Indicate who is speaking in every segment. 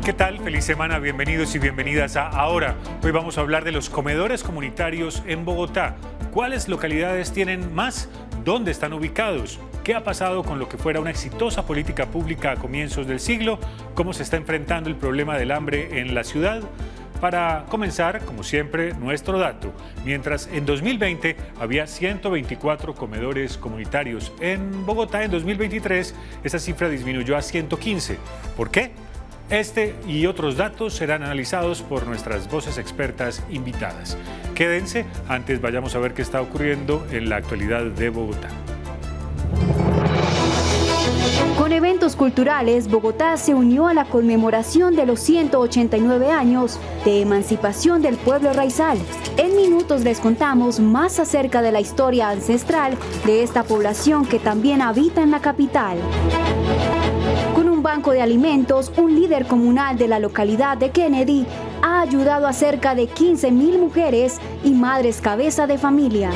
Speaker 1: ¿Qué tal? Feliz semana, bienvenidos y bienvenidas a Ahora. Hoy vamos a hablar de los comedores comunitarios en Bogotá. ¿Cuáles localidades tienen más? ¿Dónde están ubicados? ¿Qué ha pasado con lo que fuera una exitosa política pública a comienzos del siglo? ¿Cómo se está enfrentando el problema del hambre en la ciudad? Para comenzar, como siempre, nuestro dato. Mientras en 2020 había 124 comedores comunitarios en Bogotá, en 2023 esa cifra disminuyó a 115. ¿Por qué? Este y otros datos serán analizados por nuestras voces expertas invitadas. Quédense, antes vayamos a ver qué está ocurriendo en la actualidad de Bogotá.
Speaker 2: Con eventos culturales, Bogotá se unió a la conmemoración de los 189 años de emancipación del pueblo raizal. En minutos les contamos más acerca de la historia ancestral de esta población que también habita en la capital. Con un banco de alimentos, un líder comunal de la localidad de Kennedy ha ayudado a cerca de 15.000 mujeres y madres cabeza de familia.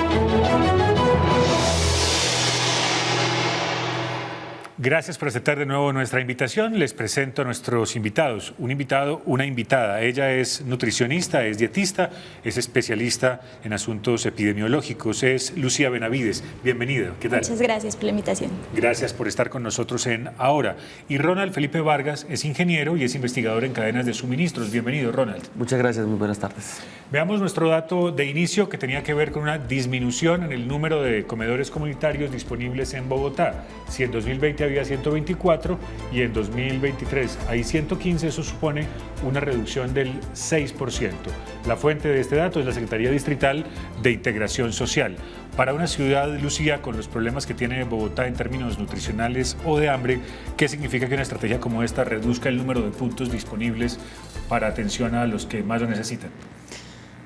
Speaker 1: Gracias por aceptar de nuevo nuestra invitación. Les presento a nuestros invitados. Un invitado, una invitada. Ella es nutricionista, es dietista, es especialista en asuntos epidemiológicos. Es Lucía Benavides. Bienvenida. ¿Qué tal?
Speaker 3: Muchas gracias por la invitación.
Speaker 1: Gracias por estar con nosotros en Ahora. Y Ronald Felipe Vargas es ingeniero y es investigador en cadenas de suministros. Bienvenido, Ronald.
Speaker 4: Muchas gracias, muy buenas tardes.
Speaker 1: Veamos nuestro dato de inicio que tenía que ver con una disminución en el número de comedores comunitarios disponibles en Bogotá. Si en 2020 había 124 y en 2023 hay 115, eso supone una reducción del 6%. La fuente de este dato es la Secretaría Distrital de Integración Social. Para una ciudad, Lucía, con los problemas que tiene Bogotá en términos nutricionales o de hambre, ¿qué significa que una estrategia como esta reduzca el número de puntos disponibles para atención a los que más lo necesitan?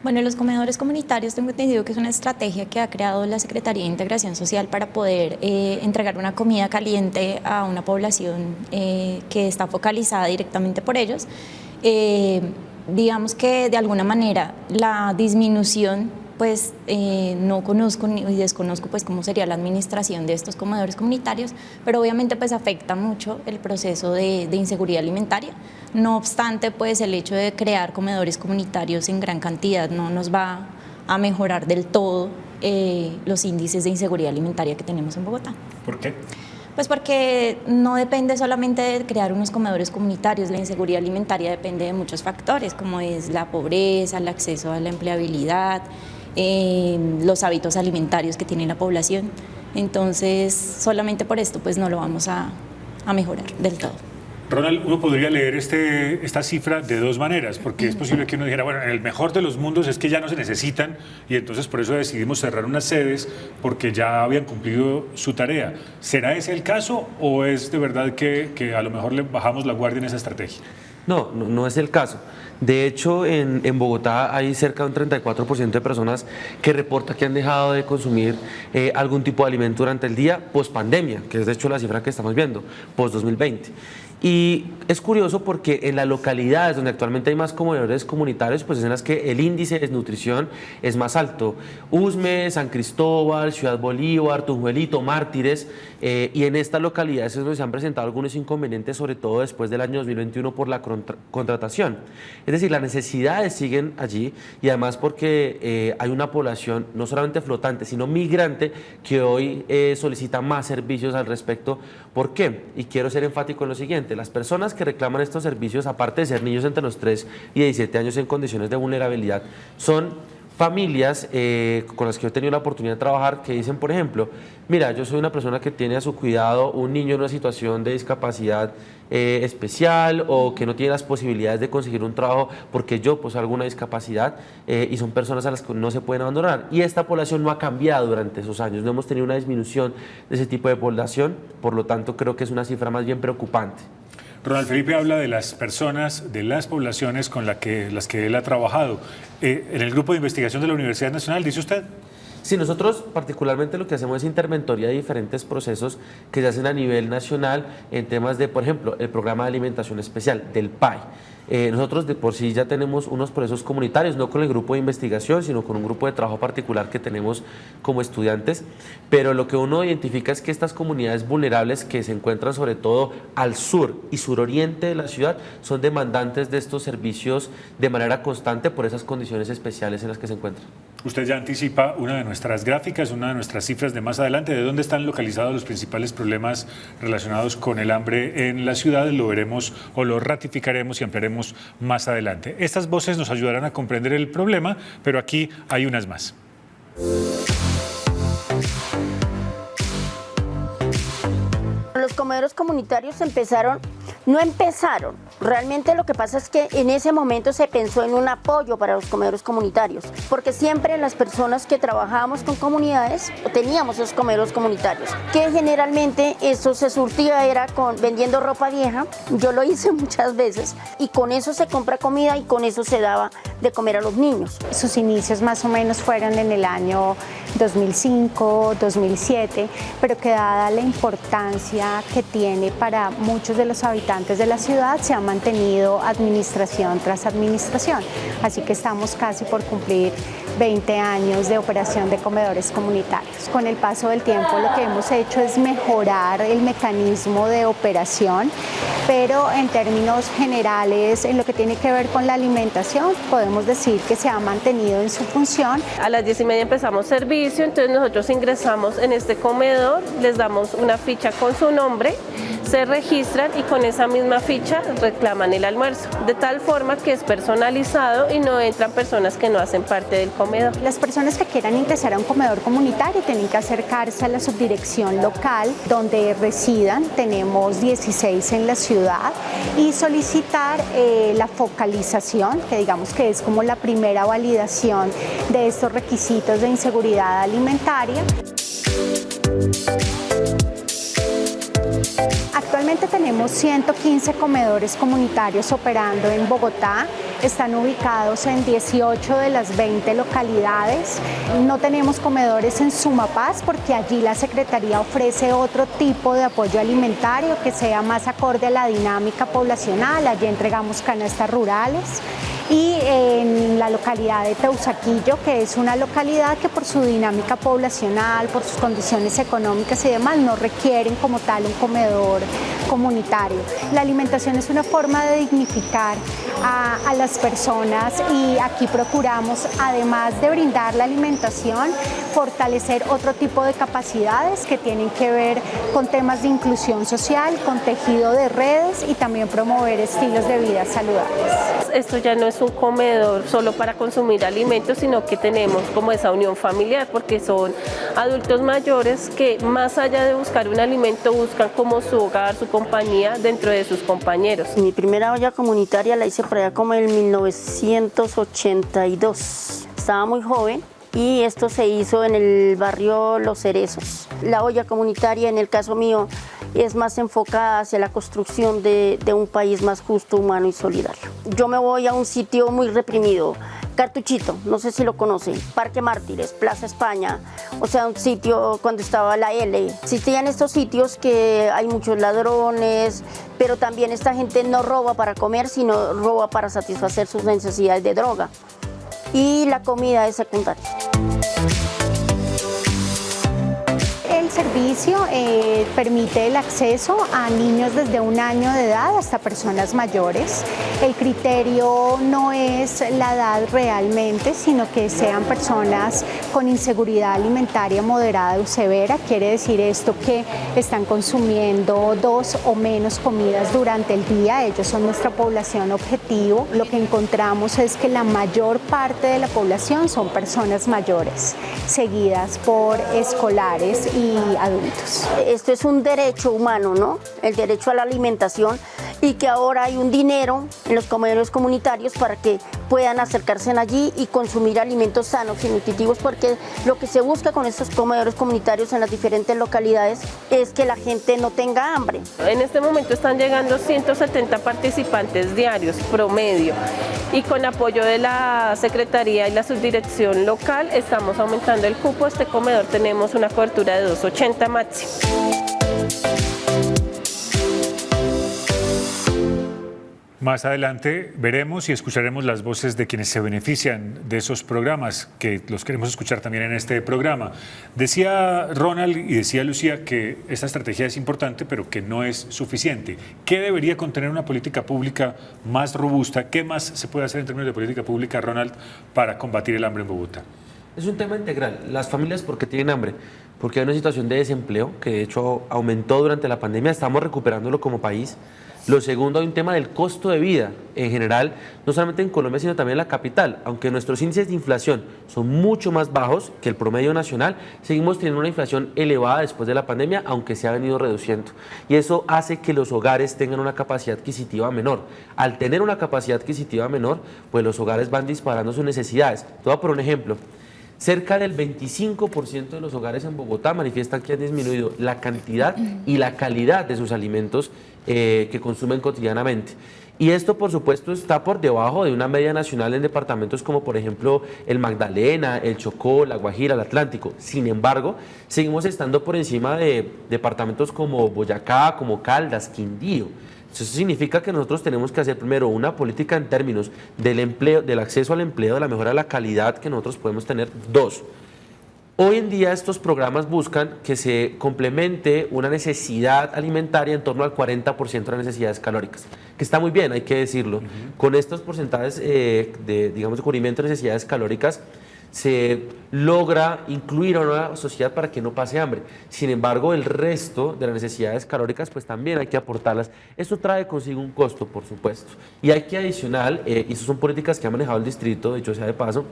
Speaker 3: Bueno, los comedores comunitarios tengo entendido que es una estrategia que ha creado la Secretaría de Integración Social para poder entregar una comida caliente a una población que está focalizada directamente por ellos. Digamos que de alguna manera la disminución pues no conozco y desconozco pues cómo sería la administración de estos comedores comunitarios, pero obviamente pues afecta mucho el proceso de inseguridad alimentaria. No obstante, pues el hecho de crear comedores comunitarios en gran cantidad no nos va a mejorar del todo los índices de inseguridad alimentaria que tenemos en Bogotá.
Speaker 1: ¿Por qué?
Speaker 3: Pues porque no depende solamente de crear unos comedores comunitarios, la inseguridad alimentaria depende de muchos factores, como es la pobreza, el acceso a la empleabilidad, los hábitos alimentarios que tiene la población. Entonces, solamente por esto pues no lo vamos a mejorar del todo.
Speaker 1: Ronald, uno podría leer esta cifra de dos maneras, porque es posible que uno dijera, bueno, en el mejor de los mundos es que ya no se necesitan y entonces por eso decidimos cerrar unas sedes porque ya habían cumplido su tarea. ¿Será ese el caso o es de verdad que a lo mejor le bajamos la guardia en esa estrategia?
Speaker 4: No es el caso. De hecho, en Bogotá hay cerca de un 34% de personas que reporta que han dejado de consumir algún tipo de alimento durante el día post pandemia, que es de hecho la cifra que estamos viendo, post 2020. Y es curioso porque en las localidades donde actualmente hay más comedores comunitarios, pues es en las que el índice de desnutrición es más alto. Usme, San Cristóbal, Ciudad Bolívar, Tunjuelito, Mártires, y en estas localidades es donde se han presentado algunos inconvenientes, sobre todo después del año 2021 por la contratación. Es decir, las necesidades siguen allí y además porque hay una población no solamente flotante, sino migrante que hoy solicita más servicios al respecto. ¿Por qué? Y quiero ser enfático en lo siguiente. Las personas que reclaman estos servicios, aparte de ser niños entre los 3 y 17 años en condiciones de vulnerabilidad, son familias con las que yo he tenido la oportunidad de trabajar que dicen, por ejemplo, mira, yo soy una persona que tiene a su cuidado un niño en una situación de discapacidad especial o que no tiene las posibilidades de conseguir un trabajo porque yo poseo alguna discapacidad y son personas a las que no se pueden abandonar. Y esta población no ha cambiado durante esos años, no hemos tenido una disminución de ese tipo de población, por lo tanto creo que es una cifra más bien preocupante.
Speaker 1: Ronald Felipe habla de las personas, de las poblaciones con las que él ha trabajado. En el grupo de investigación de la Universidad Nacional, ¿dice usted?
Speaker 4: Sí, nosotros particularmente lo que hacemos es interventoría de diferentes procesos que se hacen a nivel nacional en temas de, por ejemplo, el programa de alimentación especial del PAI. Nosotros de por sí ya tenemos unos procesos comunitarios, no con el grupo de investigación, sino con un grupo de trabajo particular que tenemos como estudiantes, pero lo que uno identifica es que estas comunidades vulnerables que se encuentran sobre todo al sur y suroriente de la ciudad son demandantes de estos servicios de manera constante por esas condiciones especiales en las que se encuentran.
Speaker 1: Usted ya anticipa una de nuestras gráficas, una de nuestras cifras de más adelante, de dónde están localizados los principales problemas relacionados con el hambre en la ciudad. Lo veremos o lo ratificaremos y ampliaremos más adelante. Estas voces nos ayudarán a comprender el problema, pero aquí hay unas más.
Speaker 5: Los comedores comunitarios no empezaron. Realmente lo que pasa es que en ese momento se pensó en un apoyo para los comedores comunitarios, porque siempre las personas que trabajábamos con comunidades teníamos esos comedores comunitarios, que generalmente eso se surtía era vendiendo ropa vieja. Yo lo hice muchas veces y con eso se compra comida y con eso se daba de comer a los niños.
Speaker 6: Sus inicios más o menos fueron en el año 2005, 2007, pero que dada la importancia que tiene para muchos de los habitantes de la ciudad, se ha mantenido administración tras administración. Así que estamos casi por cumplir 20 años de operación de comedores comunitarios. Con el paso del tiempo lo que hemos hecho es mejorar el mecanismo de operación, pero en términos generales, en lo que tiene que ver con la alimentación, podemos decir que se ha mantenido en su función.
Speaker 7: A las 10:30 empezamos servicio, entonces nosotros ingresamos en este comedor, les damos una ficha con su nombre, se registran y con esa misma ficha reclaman el almuerzo, de tal forma que es personalizado y no entran personas que no hacen parte del comedor.
Speaker 6: Las personas que quieran ingresar a un comedor comunitario tienen que acercarse a la subdirección local donde residan, tenemos 16 en la ciudad, y solicitar la focalización, que digamos que es como la primera validación de estos requisitos de inseguridad alimentaria. Actualmente tenemos 115 comedores comunitarios operando en Bogotá, están ubicados en 18 de las 20 localidades. No tenemos comedores en Sumapaz porque allí la Secretaría ofrece otro tipo de apoyo alimentario que sea más acorde a la dinámica poblacional. Allí entregamos canastas rurales. Y en la localidad de Teusaquillo, que es una localidad que por su dinámica poblacional, por sus condiciones económicas y demás, no requieren como tal un comedor comunitario. La alimentación es una forma de dignificar a las personas y aquí procuramos, además de brindar la alimentación, fortalecer otro tipo de capacidades que tienen que ver con temas de inclusión social, con tejido de redes y también promover estilos de vida saludables.
Speaker 7: Esto ya no es un comedor solo para consumir alimentos, sino que tenemos como esa unión familiar, porque son adultos mayores que más allá de buscar un alimento buscan como su hogar, su compañía dentro de sus compañeros.
Speaker 5: Mi primera olla comunitaria la hice por allá como en 1982. Estaba muy joven y esto se hizo en el barrio Los Cerezos. La olla comunitaria, en el caso mío, es más enfocada hacia la construcción de un país más justo, humano y solidario. Yo me voy a un sitio muy reprimido, Cartuchito, no sé si lo conocen, Parque Mártires, Plaza España, o sea, un sitio cuando estaba la L. Existían estos sitios que hay muchos ladrones, pero también esta gente no roba para comer, sino roba para satisfacer sus necesidades de droga. Y la comida es secundaria.
Speaker 6: El servicio permite el acceso a niños desde 1 año de edad hasta personas mayores. El criterio no es la edad realmente, sino que sean personas con inseguridad alimentaria moderada o severa. Quiere decir esto que están consumiendo 2 o menos comidas durante el día. Ellos son nuestra población objetivo. Lo que encontramos es que la mayor parte de la población son personas mayores, seguidas por escolares y adultos.
Speaker 5: Esto es un derecho humano, ¿no? El derecho a la alimentación, y que ahora hay un dinero en los comedores comunitarios para que puedan acercarse allí y consumir alimentos sanos y nutritivos, porque lo que se busca con estos comedores comunitarios en las diferentes localidades es que la gente no tenga hambre.
Speaker 7: En este momento están llegando 170 participantes diarios promedio, y con apoyo de la Secretaría y la Subdirección local estamos aumentando el cupo. Este comedor tenemos una cobertura de 280 máximo.
Speaker 1: Más adelante veremos y escucharemos las voces de quienes se benefician de esos programas, que los queremos escuchar también en este programa. Decía Ronald y decía Lucía que esta estrategia es importante, pero que no es suficiente. ¿Qué debería contener una política pública más robusta? ¿Qué más se puede hacer en términos de política pública, Ronald, para combatir el hambre en Bogotá?
Speaker 4: Es un tema integral. Las familias, ¿por qué tienen hambre? Porque hay una situación de desempleo que de hecho aumentó durante la pandemia, estamos recuperándolo como país. Lo segundo, hay un tema del costo de vida en general, no solamente en Colombia, sino también en la capital. Aunque nuestros índices de inflación son mucho más bajos que el promedio nacional, seguimos teniendo una inflación elevada después de la pandemia, aunque se ha venido reduciendo. Y eso hace que los hogares tengan una capacidad adquisitiva menor. Al tener una capacidad adquisitiva menor, pues los hogares van disparando sus necesidades. Te voy a poner un ejemplo. Cerca del 25% de los hogares en Bogotá manifiestan que han disminuido la cantidad y la calidad de sus alimentos que consumen cotidianamente. Y esto, por supuesto, está por debajo de una media nacional en departamentos como, por ejemplo, el Magdalena, el Chocó, la Guajira, el Atlántico. Sin embargo, seguimos estando por encima de departamentos como Boyacá, como Caldas, Quindío. Eso significa que nosotros tenemos que hacer primero una política en términos del empleo, del acceso al empleo, de la mejora de la calidad que nosotros podemos tener. Dos, hoy en día estos programas buscan que se complemente una necesidad alimentaria en torno al 40% de las necesidades calóricas, que está muy bien, hay que decirlo. Con estos porcentajes de cubrimiento de necesidades calóricas, se logra incluir a una sociedad para que no pase hambre. Sin embargo, el resto de las necesidades calóricas, pues también hay que aportarlas. Esto trae consigo un costo, por supuesto. Y hay que adicional, y esas son políticas que ha manejado el distrito, de hecho sea de paso,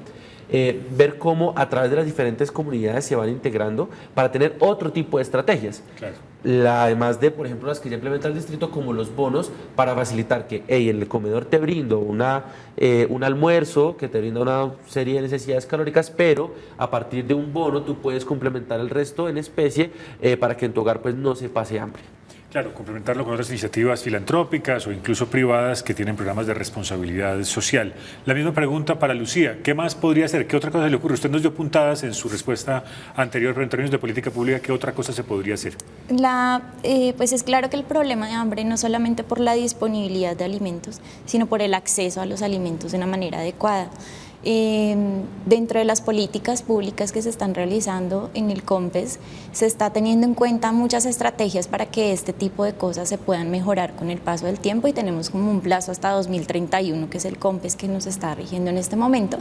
Speaker 4: ver cómo a través de las diferentes comunidades se van integrando para tener otro tipo de estrategias.
Speaker 1: Claro.
Speaker 4: Además de, por ejemplo, las que ya implementa el distrito, como los bonos, para facilitar que en el comedor te brindo un almuerzo, que te brinda una serie de necesidades calóricas, pero a partir de un bono tú puedes complementar el resto en especie para que en tu hogar pues no se pase hambre.
Speaker 1: Claro, complementarlo con otras iniciativas filantrópicas o incluso privadas que tienen programas de responsabilidad social. La misma pregunta para Lucía, ¿qué más podría hacer? ¿Qué otra cosa le ocurre? Usted nos dio puntadas en su respuesta anterior, pero en términos de política pública, ¿qué otra cosa se podría hacer?
Speaker 3: Pues es claro que el problema de hambre no solamente por la disponibilidad de alimentos, sino por el acceso a los alimentos de una manera adecuada. Dentro de las políticas públicas que se están realizando en el COMPES se está teniendo en cuenta muchas estrategias para que este tipo de cosas se puedan mejorar con el paso del tiempo, y tenemos como un plazo hasta 2031, que es el COMPES que nos está rigiendo en este momento.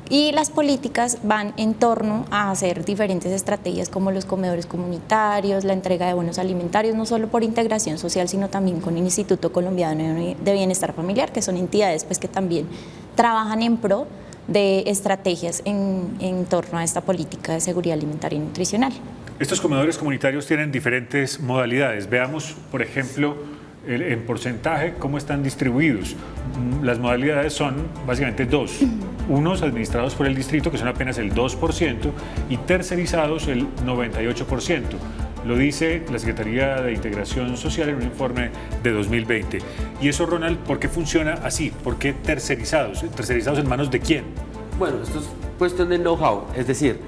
Speaker 3: Y las políticas van en torno a hacer diferentes estrategias como los comedores comunitarios, la entrega de bonos alimentarios, no solo por integración social, sino también con el Instituto Colombiano de Bienestar Familiar, que son entidades pues, que también trabajan en pro de estrategias en torno a esta política de seguridad alimentaria y nutricional.
Speaker 1: Estos comedores comunitarios tienen diferentes modalidades. Veamos, por ejemplo, en porcentaje cómo están distribuidos. Las modalidades son básicamente dos. Unos administrados por el distrito, que son apenas el 2%, y tercerizados el 98%. Lo dice la Secretaría de Integración Social en un informe de 2020. Y eso, Ronald, ¿por qué funciona así? ¿Por qué tercerizados? ¿Tercerizados en manos de quién?
Speaker 4: Bueno, esto es cuestión de know-how, es decir,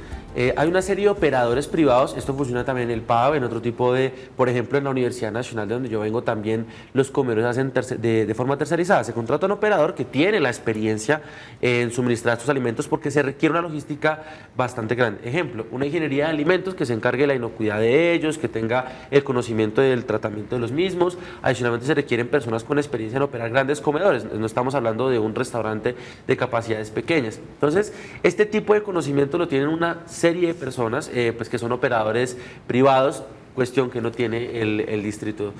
Speaker 4: hay una serie de operadores privados, esto funciona también en el PAB, en otro tipo de, por ejemplo, en la Universidad Nacional de donde yo vengo también los comedores hacen de forma tercerizada. Se contrata un operador que tiene la experiencia en suministrar estos alimentos porque se requiere una logística bastante grande. Ejemplo, una ingeniería de alimentos que se encargue de la inocuidad de ellos, que tenga el conocimiento del tratamiento de los mismos. Adicionalmente se requieren personas con experiencia en operar grandes comedores, no estamos hablando de un restaurante de capacidades pequeñas. Entonces, este tipo de conocimiento lo tienen una serie de personas pues que son operadores privados, cuestión que no tiene el distrito.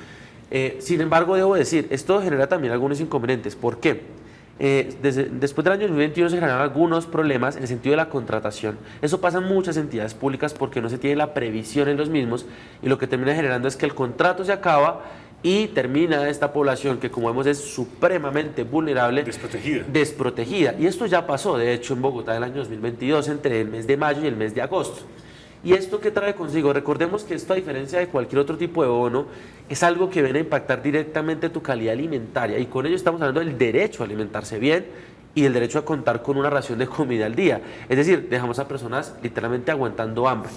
Speaker 4: Sin embargo, debo decir, esto genera también algunos inconvenientes. ¿Por qué? Después del año 2021 se generaron algunos problemas en el sentido de la contratación. Eso pasa en muchas entidades públicas porque no se tiene la previsión en los mismos, y lo que termina generando es que el contrato se acaba y termina esta población que, como vemos, es supremamente vulnerable, desprotegida. Y esto ya pasó, de hecho, en Bogotá del año 2022, entre el mes de mayo y el mes de agosto. ¿Y esto qué trae consigo? Recordemos que esto, a diferencia de cualquier otro tipo de bono, es algo que viene a impactar directamente tu calidad alimentaria, y con ello estamos hablando del derecho a alimentarse bien y el derecho a contar con una ración de comida al día. Es decir, dejamos a personas literalmente aguantando hambre.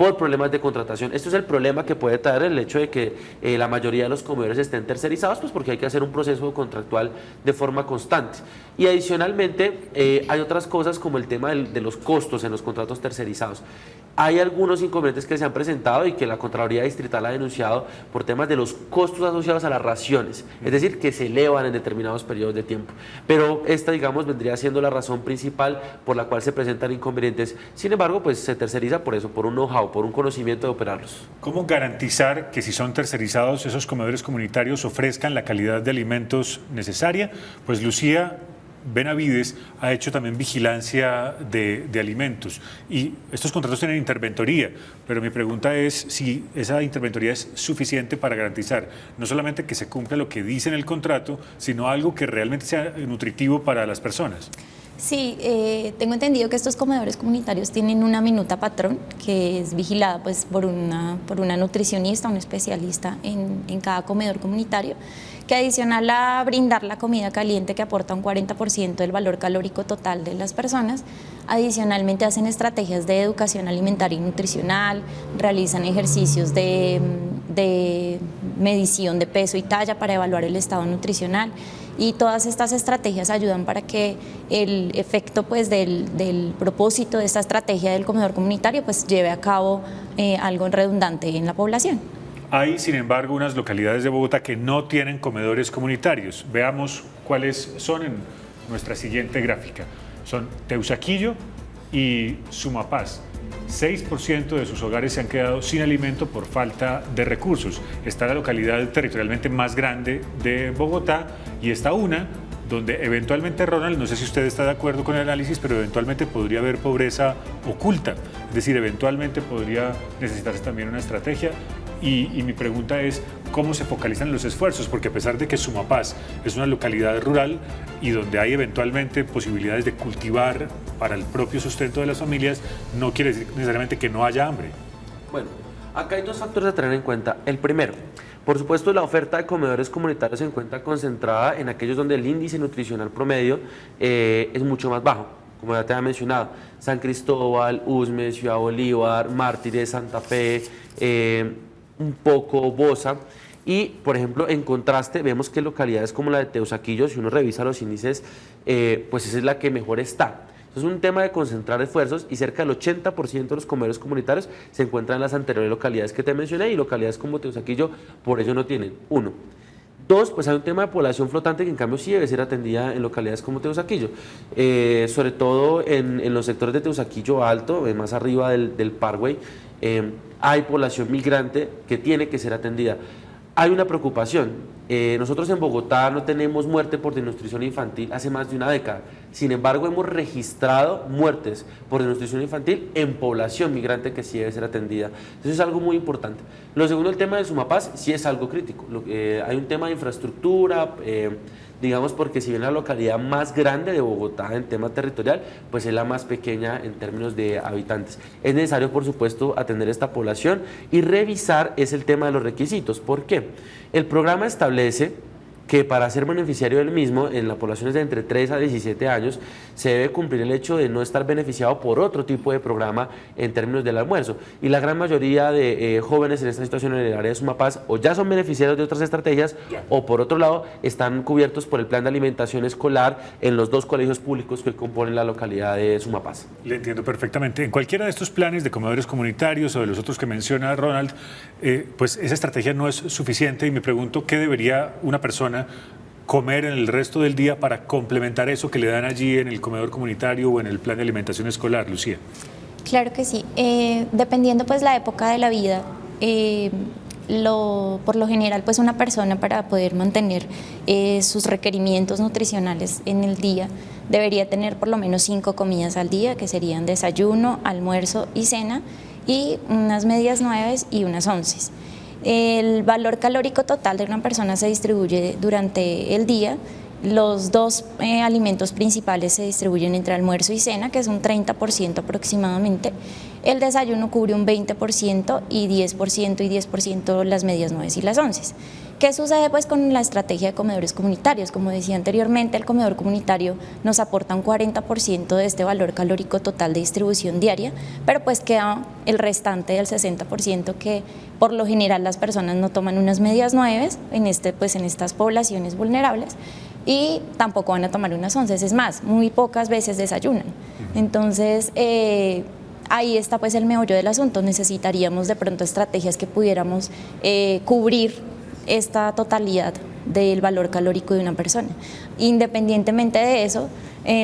Speaker 4: por problemas de contratación. Esto es el problema que puede traer el hecho de que la mayoría de los comedores estén tercerizados, pues porque hay que hacer un proceso contractual de forma constante. Y adicionalmente hay otras cosas como el tema de los costos en los contratos tercerizados. Hay algunos inconvenientes que se han presentado y que la Contraloría Distrital ha denunciado por temas de los costos asociados a las raciones, es decir, que se elevan en determinados periodos de tiempo. Pero esta, digamos, vendría siendo la razón principal por la cual se presentan inconvenientes. Sin embargo, pues se terceriza por eso, por un know-how, por un conocimiento de operarlos.
Speaker 1: ¿Cómo garantizar que si son tercerizados esos comedores comunitarios ofrezcan la calidad de alimentos necesaria? Pues Lucía Benavides ha hecho también vigilancia de alimentos y estos contratos tienen interventoría, pero mi pregunta es si esa interventoría es suficiente para garantizar no solamente que se cumpla lo que dice en el contrato, sino algo que realmente sea nutritivo para las personas.
Speaker 3: Sí, tengo entendido que estos comedores comunitarios tienen una minuta patrón que es vigilada pues, por una nutricionista, un especialista en cada comedor comunitario, que adicional a brindar la comida caliente que aporta un 40% del valor calórico total de las personas, adicionalmente hacen estrategias de educación alimentaria y nutricional, realizan ejercicios de medición de peso y talla para evaluar el estado nutricional. Y todas estas estrategias ayudan para que el efecto pues, del propósito de esta estrategia del comedor comunitario pues, lleve a cabo algo redundante en la población.
Speaker 1: Hay, sin embargo, unas localidades de Bogotá que no tienen comedores comunitarios. Veamos cuáles son en nuestra siguiente gráfica. Son Teusaquillo y Sumapaz. 6% de sus hogares se han quedado sin alimento por falta de recursos. Está la localidad territorialmente más grande de Bogotá y está una donde eventualmente, Ronald, no sé si usted está de acuerdo con el análisis, pero eventualmente podría haber pobreza oculta. Es decir, eventualmente podría necesitarse también una estrategia. Y mi pregunta es, ¿cómo se focalizan los esfuerzos? Porque a pesar de que Sumapaz es una localidad rural y donde hay eventualmente posibilidades de cultivar para el propio sustento de las familias, no quiere decir necesariamente que no haya hambre.
Speaker 4: Bueno, acá hay dos factores a tener en cuenta. El primero, por supuesto, la oferta de comedores comunitarios se encuentra concentrada en aquellos donde el índice nutricional promedio es mucho más bajo. Como ya te había mencionado, San Cristóbal, Usme, Ciudad Bolívar, Mártires, Santa Fe, un poco Bosa. Y, por ejemplo, en contraste, vemos que localidades como la de Teusaquillo, si uno revisa los índices, pues esa es la que mejor está. Es un tema de concentrar esfuerzos y cerca del 80% de los comedores comunitarios se encuentran en las anteriores localidades que te mencioné y localidades como Teusaquillo por ello no tienen. 1. 2, pues hay un tema de población flotante que en cambio sí debe ser atendida en localidades como Teusaquillo, sobre todo en los sectores de Teusaquillo Alto, más arriba del Parkway, hay población migrante que tiene que ser atendida. Hay una preocupación. Nosotros en Bogotá no tenemos muerte por desnutrición infantil hace más de una década. Sin embargo, hemos registrado muertes por desnutrición infantil en población migrante que sí debe ser atendida. Eso es algo muy importante. Lo segundo, el tema de Sumapaz, sí es algo crítico. Hay un tema de infraestructura, digamos, porque si bien la localidad más grande de Bogotá en tema territorial, pues es la más pequeña en términos de habitantes. Es necesario, por supuesto, atender esta población y revisar es el tema de los requisitos. ¿Por qué? El programa establece que para ser beneficiario del mismo, en las poblaciones de entre 3 a 17 años, se debe cumplir el hecho de no estar beneficiado por otro tipo de programa en términos del almuerzo. Y la gran mayoría de jóvenes en esta situación en el área de Sumapaz o ya son beneficiarios de otras estrategias o por otro lado están cubiertos por el plan de alimentación escolar en los 2 colegios públicos que componen la localidad de Sumapaz.
Speaker 1: Le entiendo perfectamente. En cualquiera de estos planes de comedores comunitarios o de los otros que menciona Ronald, pues esa estrategia no es suficiente y me pregunto qué debería una persona comer en el resto del día para complementar eso que le dan allí en el comedor comunitario o en el plan de alimentación escolar, Lucía.
Speaker 3: Claro que sí. Dependiendo pues la época de la vida, por lo general pues una persona para poder mantener sus requerimientos nutricionales en el día debería tener por lo menos 5 comidas al día, que serían desayuno, almuerzo y cena, y unas medias 9 y unas 11. El valor calórico total de una persona se distribuye durante el día. Los 2 alimentos principales se distribuyen entre almuerzo y cena, que es un 30% aproximadamente. El desayuno cubre un 20% y 10% las medias 9 y las 11. ¿Qué sucede pues con la estrategia de comedores comunitarios? Como decía anteriormente, el comedor comunitario nos aporta un 40% de este valor calórico total de distribución diaria, pero pues queda el restante del 60% que por lo general las personas no toman unas medias 9 en estas poblaciones vulnerables y tampoco van a tomar unas 11, es más, muy pocas veces desayunan. Entonces, ahí está pues el meollo del asunto. Necesitaríamos de pronto estrategias que pudiéramos cubrir esta totalidad del valor calórico de una persona. Independientemente de eso,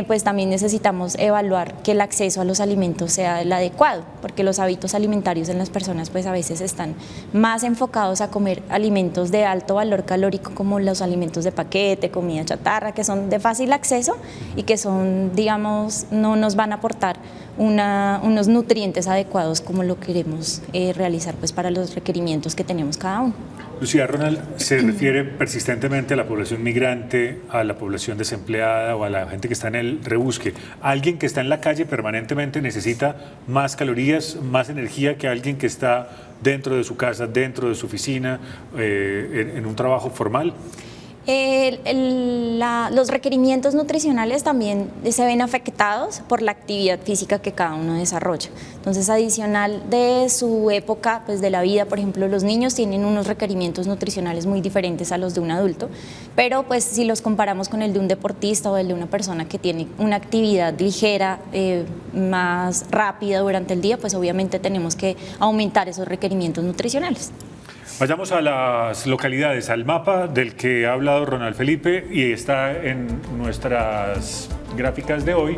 Speaker 3: pues también necesitamos evaluar que el acceso a los alimentos sea el adecuado, porque los hábitos alimentarios en las personas pues a veces están más enfocados a comer alimentos de alto valor calórico como los alimentos de paquete, comida chatarra, que son de fácil acceso y que son, digamos, no nos van a aportar unos nutrientes adecuados como lo queremos realizar pues para los requerimientos que tenemos cada uno.
Speaker 1: Lucía, Ronald se refiere persistentemente a la población migrante, a la población desempleada o a la gente que está en el rebusque. Alguien que está en la calle permanentemente necesita más calorías, más energía que alguien que está dentro de su casa, dentro de su oficina, en un trabajo formal.
Speaker 3: Los requerimientos nutricionales también se ven afectados por la actividad física que cada uno desarrolla. Entonces, adicional de su época pues, de la vida, por ejemplo, los niños tienen unos requerimientos nutricionales muy diferentes a los de un adulto, pero pues si los comparamos con el de un deportista o el de una persona que tiene una actividad ligera, más rápida durante el día, pues obviamente tenemos que aumentar esos requerimientos nutricionales.
Speaker 1: Vayamos a las localidades, al mapa del que ha hablado Ronald Felipe y está en nuestras gráficas de hoy.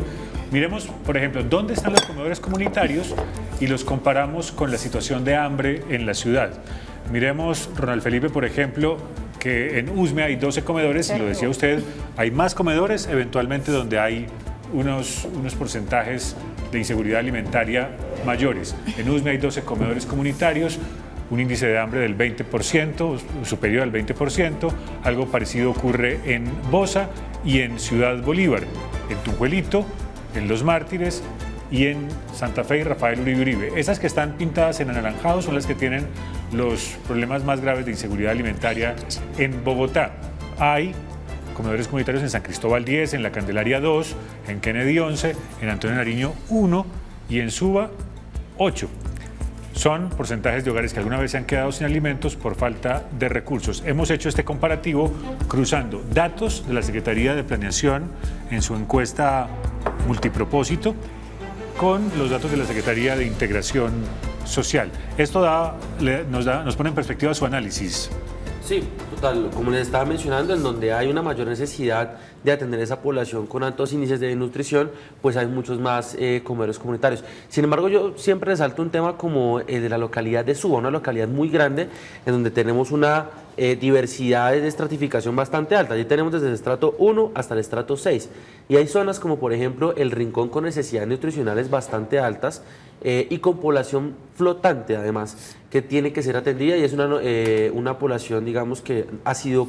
Speaker 1: Miremos, por ejemplo, dónde están los comedores comunitarios y los comparamos con la situación de hambre en la ciudad. Miremos, Ronald Felipe, por ejemplo, que en Usme hay 12 comedores, y lo decía usted, hay más comedores eventualmente donde hay unos porcentajes de inseguridad alimentaria mayores. En Usme hay 12 comedores comunitarios, un índice de hambre del 20%, superior al 20%. Algo parecido ocurre en Bosa y en Ciudad Bolívar, en Tunjuelito, en Los Mártires y en Santa Fe y Rafael Uribe Uribe. Esas que están pintadas en anaranjado son las que tienen los problemas más graves de inseguridad alimentaria en Bogotá. Hay comedores comunitarios en San Cristóbal 10, en La Candelaria 2, en Kennedy 11, en Antonio Nariño 1 y en Suba 8. Son porcentajes de hogares que alguna vez se han quedado sin alimentos por falta de recursos. Hemos hecho este comparativo cruzando datos de la Secretaría de Planeación en su encuesta multipropósito con los datos de la Secretaría de Integración Social. Esto nos pone en perspectiva su análisis.
Speaker 4: Sí, total, como les estaba mencionando, en donde hay una mayor necesidad de atender a esa población con altos índices de desnutrición, pues hay muchos más comedores comunitarios. Sin embargo, yo siempre resalto un tema como el de la localidad de Suba, una localidad muy grande, en donde tenemos una diversidad de estratificación bastante alta. Allí tenemos desde el estrato 1 hasta el estrato 6. Y hay zonas como, por ejemplo, El Rincón, con necesidades nutricionales bastante altas y con población flotante, además, que tiene que ser atendida, y es una población, digamos, que ha sido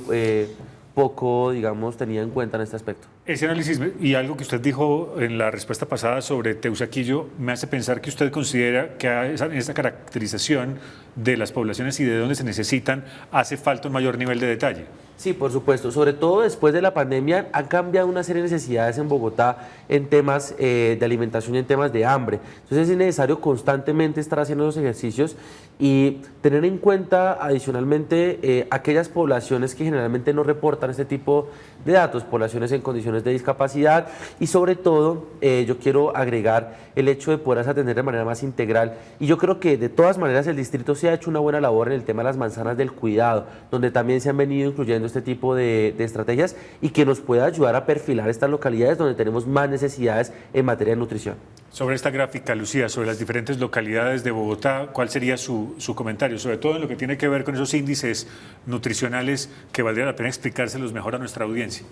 Speaker 4: poco, digamos, tenida en cuenta en este aspecto.
Speaker 1: Ese análisis y algo que usted dijo en la respuesta pasada sobre Teusaquillo me hace pensar que usted considera que esa caracterización de las poblaciones y de dónde se necesitan hace falta un mayor nivel de detalle.
Speaker 4: Sí, por supuesto. Sobre todo después de la pandemia han cambiado una serie de necesidades en Bogotá en temas de alimentación y en temas de hambre. Entonces es necesario constantemente estar haciendo los ejercicios y tener en cuenta adicionalmente aquellas poblaciones que generalmente no reportan este tipo de datos, poblaciones en condiciones de discapacidad, y sobre todo yo quiero agregar el hecho de poderlas atender de manera más integral. Y yo creo que de todas maneras el distrito se ha hecho una buena labor en el tema de las manzanas del cuidado, donde también se han venido incluyendo este tipo de estrategias y que nos pueda ayudar a perfilar estas localidades donde tenemos más necesidades en materia de nutrición.
Speaker 1: Sobre esta gráfica, Lucía, sobre las diferentes localidades de Bogotá, ¿cuál sería su comentario? Sobre todo en lo que tiene que ver con esos índices nutricionales que valdría la pena explicárselos mejor a nuestra audiencia.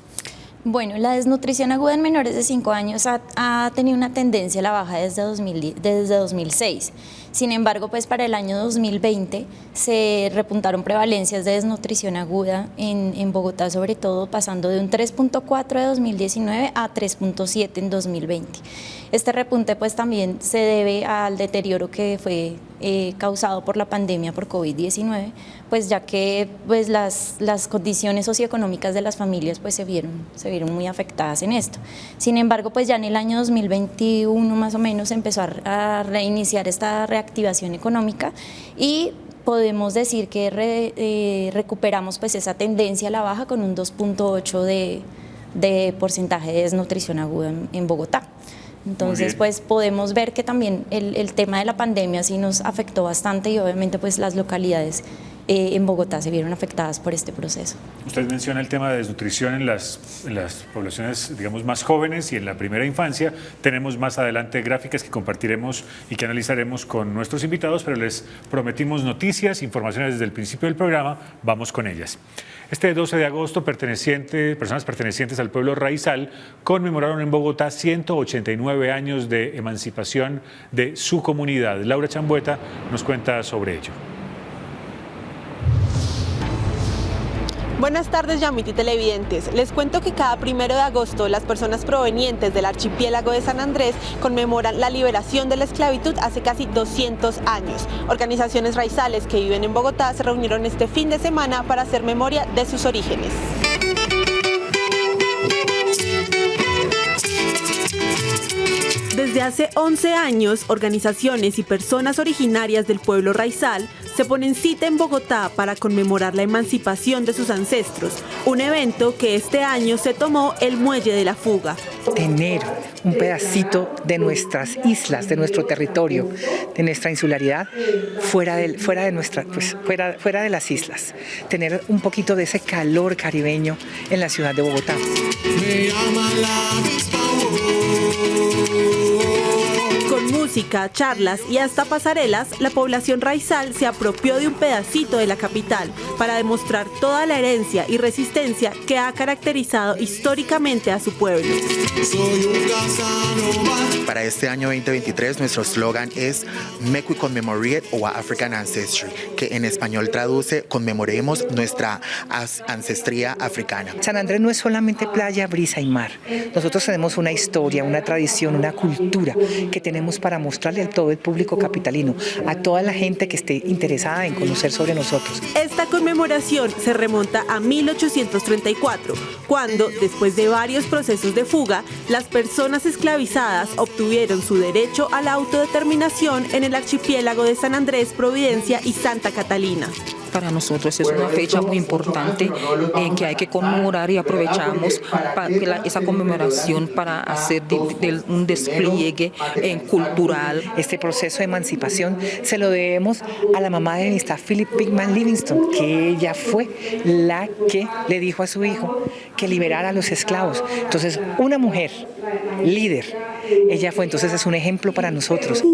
Speaker 3: Bueno, la desnutrición aguda en menores de 5 años ha tenido una tendencia a la baja desde 2006. Sin embargo, pues para el año 2020 se repuntaron prevalencias de desnutrición aguda en Bogotá, sobre todo pasando de un 3.4 de 2019 a 3.7 en 2020. Este repunte pues también se debe al deterioro que fue causado por la pandemia por COVID-19, pues ya que pues las condiciones socioeconómicas de las familias pues se vieron muy afectadas en esto. Sin embargo, pues ya en el año 2021 más o menos empezó a reiniciar esta reactivación económica y podemos decir que recuperamos pues esa tendencia a la baja con un 2.8 de porcentaje de desnutrición aguda en Bogotá. Entonces, pues podemos ver que también el tema de la pandemia sí nos afectó bastante y obviamente pues las localidades en Bogotá se vieron afectadas por este proceso.
Speaker 1: Usted menciona el tema de desnutrición en las poblaciones, digamos, más jóvenes y en la primera infancia. Tenemos más adelante gráficas que compartiremos y que analizaremos con nuestros invitados, pero les prometimos noticias, informaciones desde el principio del programa. Vamos con ellas. Este 12 de agosto, personas pertenecientes al pueblo raizal conmemoraron en Bogotá 189 años de emancipación de su comunidad. Laura Chambueta nos cuenta sobre ello.
Speaker 8: Buenas tardes, Yamit y televidentes. Les cuento que cada 1 de agosto las personas provenientes del archipiélago de San Andrés conmemoran la liberación de la esclavitud hace casi 200 años. Organizaciones raizales que viven en Bogotá se reunieron este fin de semana para hacer memoria de sus orígenes. Desde hace 11 años, organizaciones y personas originarias del pueblo raizal se ponen cita en Bogotá para conmemorar la emancipación de sus ancestros, un evento que este año se tomó el Muelle de la Fuga.
Speaker 9: Tener un pedacito de nuestras islas, de nuestro territorio, de nuestra insularidad, fuera de las islas. Tener un poquito de ese calor caribeño en la ciudad de Bogotá.
Speaker 8: Con música, charlas y hasta pasarelas, la población raizal se apropió de un pedacito de la capital para demostrar toda la herencia y resistencia que ha caracterizado históricamente a su pueblo.
Speaker 10: Para este año 2023, nuestro eslogan es Make we commemorate our African ancestry, que en español traduce conmemoremos nuestra ancestría africana.
Speaker 9: San Andrés no es solamente playa, brisa y mar. Nosotros tenemos una historia, una tradición, una cultura que tenemos para mostrarle a todo el público capitalino, a toda la gente que esté interesada en conocer sobre nosotros.
Speaker 8: Esta conmemoración se remonta a 1834, cuando, después de varios procesos de fuga, las personas esclavizadas obtuvieron su derecho a la autodeterminación en el archipiélago de San Andrés, Providencia y Santa Catalina.
Speaker 11: Para nosotros es una fecha muy importante que hay que conmemorar y aprovechamos esa conmemoración para hacer un despliegue cultural.
Speaker 9: Este proceso de emancipación se lo debemos a la mamá de Mr. Philip Pickman Livingston, que ella fue la que le dijo a su hijo que liberara a los esclavos. Entonces, una mujer líder, ella fue, entonces es un ejemplo para nosotros.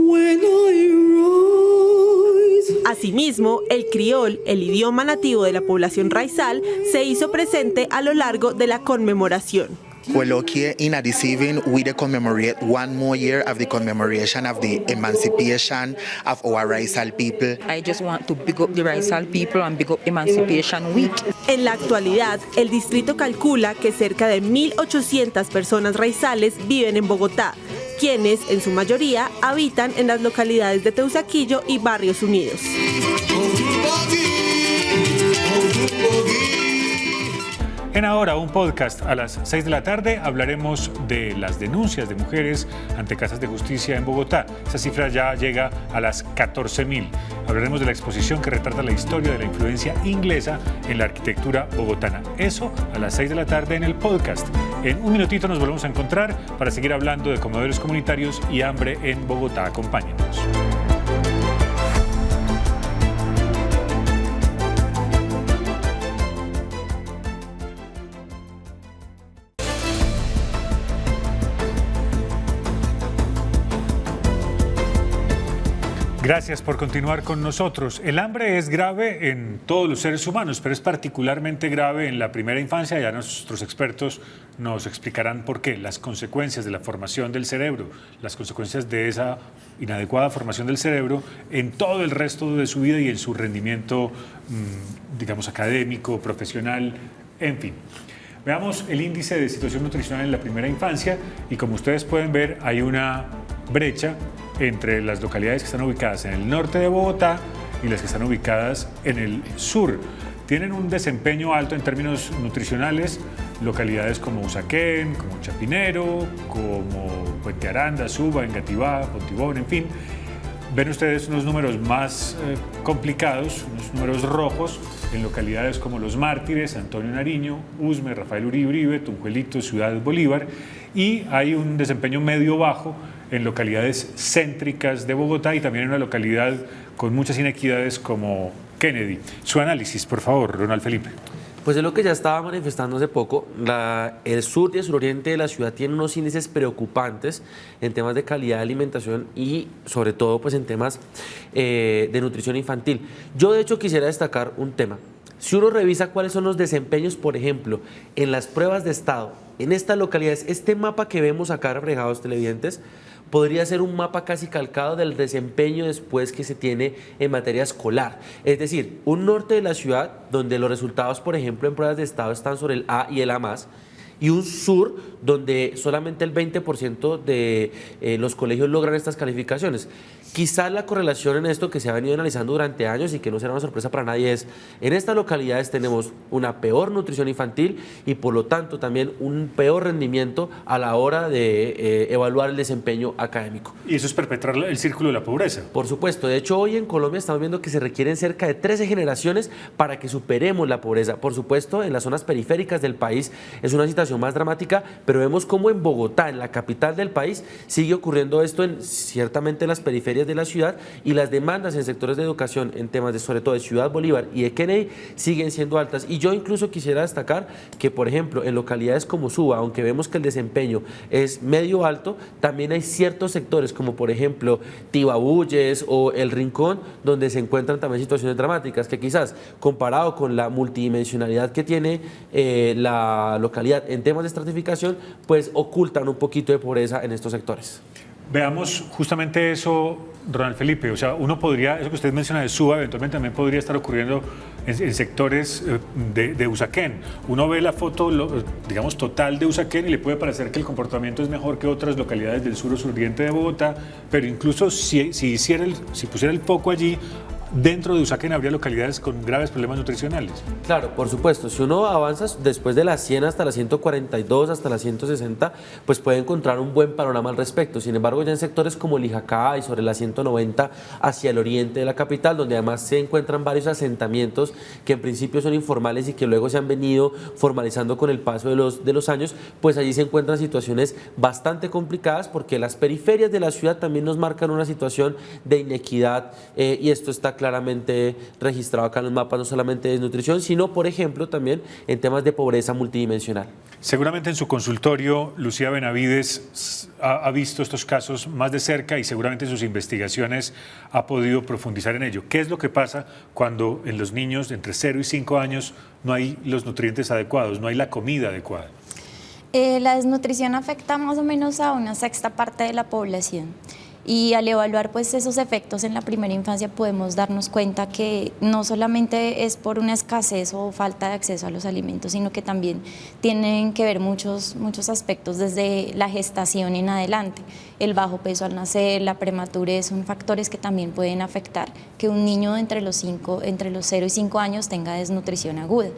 Speaker 8: Asimismo, el criol, el idioma nativo de la población raizal, se hizo presente a lo largo de la conmemoración.
Speaker 10: We're lucky in this evening we commemorate one more year of the commemoration of the emancipation of our Raizal people.
Speaker 11: I just want to big up the Raizal people and big up Emancipation Week.
Speaker 8: En la actualidad, el distrito calcula que cerca de 1.800 personas raizales viven en Bogotá, quienes, en su mayoría, habitan en las localidades de Teusaquillo y Barrios Unidos.
Speaker 1: En Ahora, un podcast a las 6 de la tarde, hablaremos de las denuncias de mujeres ante casas de justicia en Bogotá. Esa cifra ya llega a las 14.000. Hablaremos de la exposición que retrata la historia de la influencia inglesa en la arquitectura bogotana. Eso a las 6 de la tarde en el podcast. En un minutito nos volvemos a encontrar para seguir hablando de comedores comunitarios y hambre en Bogotá. Acompáñenos. Gracias por continuar con nosotros. El hambre es grave en todos los seres humanos, pero es particularmente grave en la primera infancia. Ya nuestros expertos nos explicarán por qué. Las consecuencias de la formación del cerebro, las consecuencias de esa inadecuada formación del cerebro en todo el resto de su vida y en su rendimiento, digamos, académico, profesional, en fin. Veamos el índice de situación nutricional en la primera infancia y como ustedes pueden ver hay una brecha entre las localidades que están ubicadas en el norte de Bogotá y las que están ubicadas en el sur. Tienen un desempeño alto en términos nutricionales, localidades como Usaquén, como Chapinero, como Puente Aranda, Suba, Engativá, Fontibón, en fin. Ven ustedes unos números más complicados, unos números rojos en localidades como Los Mártires, Antonio Nariño, Usme, Rafael Uribe, Tunjuelito, Ciudad Bolívar, y hay un desempeño medio-bajo en localidades céntricas de Bogotá y también en una localidad con muchas inequidades como Kennedy. Su análisis, por favor, Ronald Felipe.
Speaker 4: Pues es lo que ya estaba manifestando hace poco. El sur y el suroriente de la ciudad tienen unos índices preocupantes en temas de calidad de alimentación y sobre todo pues en temas de nutrición infantil. Yo de hecho quisiera destacar un tema. Si uno revisa cuáles son los desempeños, por ejemplo, en las pruebas de estado, en estas localidades, este mapa que vemos acá reflejados, televidentes, podría ser un mapa casi calcado del desempeño después que se tiene en materia escolar. Es decir, un norte de la ciudad donde los resultados, por ejemplo, en pruebas de estado están sobre el A y el A+, y un sur donde solamente el 20% de los colegios logran estas calificaciones. Quizás la correlación en esto que se ha venido analizando durante años y que no será una sorpresa para nadie es, en estas localidades tenemos una peor nutrición infantil y por lo tanto también un peor rendimiento a la hora de evaluar el desempeño académico.
Speaker 1: Y eso es perpetrar el círculo de la pobreza.
Speaker 4: Por supuesto, de hecho hoy en Colombia estamos viendo que se requieren cerca de 13 generaciones para que superemos la pobreza. Por supuesto, en las zonas periféricas del país es una situación más dramática, pero vemos cómo en Bogotá, en la capital del país, sigue ocurriendo esto ciertamente en las periferias de la ciudad y las demandas en sectores de educación en temas de sobre todo de Ciudad Bolívar y de Kennedy siguen siendo altas. Y yo incluso quisiera destacar que, por ejemplo, en localidades como Suba, aunque vemos que el desempeño es medio alto, también hay ciertos sectores como por ejemplo Tibabuyes o El Rincón, donde se encuentran también situaciones dramáticas que quizás comparado con la multidimensionalidad que tiene la localidad en temas de estratificación, pues ocultan un poquito de pobreza en estos sectores.
Speaker 1: Veamos justamente eso, Ronald Felipe. O sea, uno podría, eso que usted menciona de Suba, eventualmente también podría estar ocurriendo en sectores de Usaquén. Uno ve la foto, digamos, total de Usaquén y le puede parecer que el comportamiento es mejor que otras localidades del sur o suroriente de Bogotá, pero incluso si pusiera el foco allí, dentro de Usaquén habría localidades con graves problemas nutricionales.
Speaker 4: Claro, por supuesto. Si uno avanza después de las 100 hasta las 142, hasta las 160, pues puede encontrar un buen panorama al respecto. Sin embargo, ya en sectores como Lijacá y sobre la 190 hacia el oriente de la capital, donde además se encuentran varios asentamientos que en principio son informales y que luego se han venido formalizando con el paso de los años, pues allí se encuentran situaciones bastante complicadas porque las periferias de la ciudad también nos marcan una situación de inequidad y esto está claramente registrado acá en los mapas, no solamente de desnutrición, sino, por ejemplo, también en temas de pobreza multidimensional.
Speaker 1: Seguramente en su consultorio, Lucía Benavides ha visto estos casos más de cerca y seguramente en sus investigaciones ha podido profundizar en ello. ¿Qué es lo que pasa cuando en los niños de entre 0 y 5 años no hay los nutrientes adecuados, no hay la comida adecuada?
Speaker 3: La desnutrición afecta más o menos a una sexta parte de la población. Y al evaluar pues esos efectos en la primera infancia podemos darnos cuenta que no solamente es por una escasez o falta de acceso a los alimentos, sino que también tienen que ver muchos aspectos desde la gestación en adelante. El bajo peso al nacer, la prematurez, son factores que también pueden afectar que un niño entre los 0 y 5 años tenga desnutrición aguda.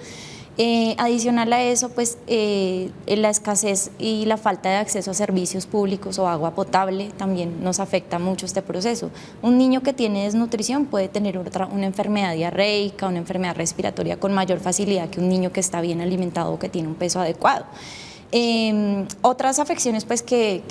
Speaker 3: Adicional a eso, pues la escasez y la falta de acceso a servicios públicos o agua potable también nos afecta mucho este proceso. Un niño que tiene desnutrición puede tener una enfermedad diarreica, una enfermedad respiratoria con mayor facilidad que un niño que está bien alimentado o que tiene un peso adecuado. Otras afecciones pues, que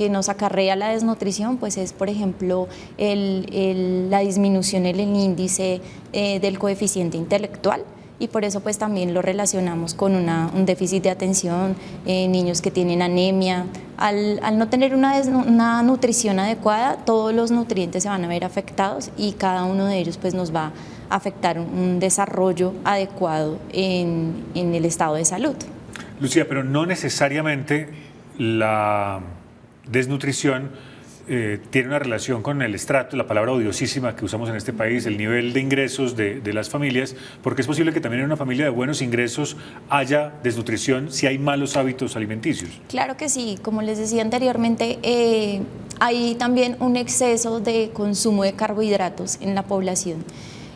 Speaker 3: nos acarrea la desnutrición pues, es, por ejemplo, la disminución en el índice del coeficiente intelectual. Y por eso pues también lo relacionamos con un déficit de atención, niños que tienen anemia. Al no tener una nutrición adecuada, todos los nutrientes se van a ver afectados y cada uno de ellos pues nos va a afectar un desarrollo adecuado en el estado de salud.
Speaker 1: Lucía, pero no necesariamente la desnutrición tiene una relación con el estrato, la palabra odiosísima que usamos en este país, el nivel de ingresos de las familias, porque es posible que también en una familia de buenos ingresos haya desnutrición si hay malos hábitos alimenticios.
Speaker 3: Claro que sí, como les decía anteriormente, hay también un exceso de consumo de carbohidratos en la población